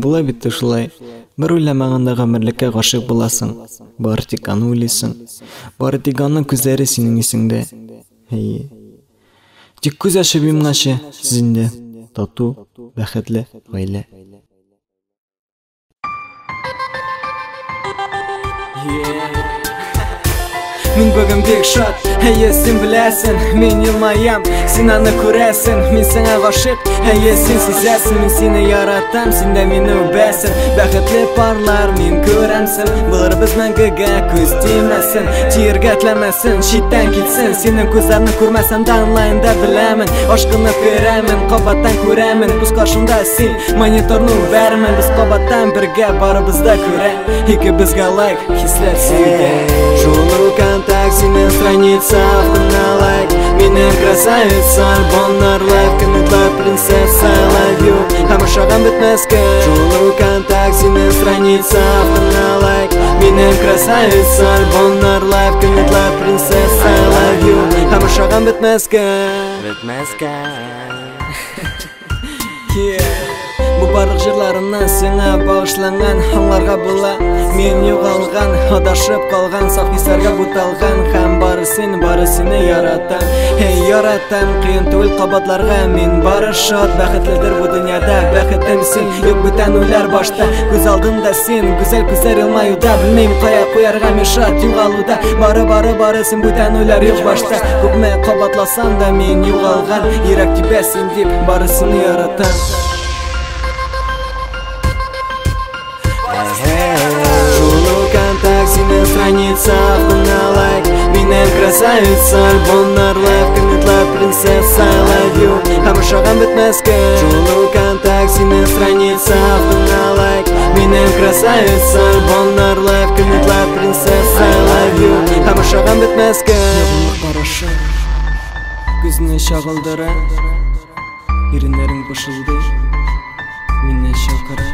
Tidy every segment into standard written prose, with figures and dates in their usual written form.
Була бит ушулай. Бер уйламаганда гомерлеккә гашык буласың. Бары тик аны уйлыйсың. Бары тик аның күзләре синең исеңдә. Тик күз ачып йомганчы сиздә тату, бәхетле гаилә. Мин бүген бик шат, син беләсен, мин елмаям, син аны күрәсен, мин сиңа гашык, син сизәсен, мин сине яратам, син дә мине үбәсен. Бәхетле парлар мин күрәмсен, булыр без мәңгегә күз тимәсен, тиергә теләмәсен, читтән китсен, синең күзләрне күрмәсәм дә аңлайм да беләмен, ашкынып керәмен, кабаттан күрәмен, күз каршымда син, мониторны үбәрмен, без кабаттан бергә барыбыз да күрә, икебезгә лайк, хисләр сиңдә. Синең страница автына лайк, минем красавица, альбомнар лайк, комментлар принцесса, I love you, һәм бетмәскә. Шулы контакт, синең страница автына лайк, минем красавица, альбомнар лайк, комментлар принцесса, I love you, һәм бетмәскә. Бу барлык җырларымнан сиңа багышланган, аңларга була мин югалган, адашып калган, саф хисләргә буталган, һәм бары сине яратам. Яратам, кыен түгел кабатларга, мин бары шат, бәхетледер бу дөньяда, бәхетем син, юк бүтән уйлар башта, күз алдымда син, гүзәл күзләр елмаюда, белмим кая куярга мин шат югалуда, бары син, бүтән уйлар юк башта, күпме кабатласам да мин югалган, йөрәк тибә син дип, бары сине яратам. Синең страница автына лайк, минем красавица, альбомнар лайк, комментлар принцесса, I love you, һәм бетмәскә. Шулы контакт, синең страница автына лайк, минем красавица, альбомнар лайк, комментлар принцесса, I love you, һәм бетмәскә. Карашы, күзне чагылдыра, иреннәрең пышылдый, мине чакыра.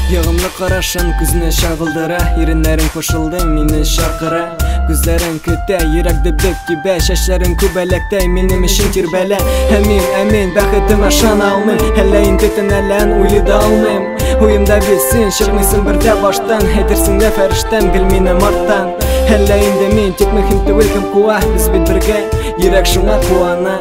Ягымлы карашын күзне чагылдыра, иреннәрең пышылдый, мине чакыра. Күзләрең көтә, йөрәкте бик тибә, чәчләрең күбәләктә, минем өчен тирбәлә. Мин бәхетемә ышана алмыйм, әллә инде төнәлән уйлый да алмыйм. Уемда бит чыкмыйсың бердә баштан, әйтерсең дә фәрештәм, гел минем арттан. Әллә инде мин тик мөһим түгел, кем куа, без бит бергә, йөрәк шуңа куана.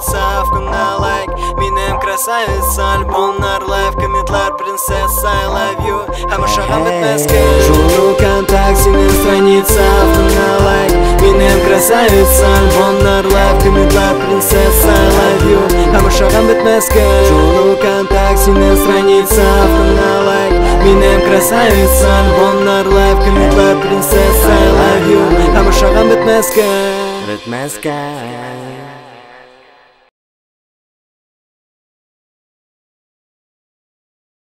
Автына лайк, минем красавица, альбомнар лайк, комментлар принцесса, I love you, һәм бетмәскә. Шулы контакт, синең страница автына лайк, минем красавица, альбомнар лайк, комментлар принцесса, I love you, һәм бетмәскә. Шулы контакт, синең страница автына лайк, минем красавица, альбомнар лайк, комментлар принцесса, I love you, һәм бетмәскә.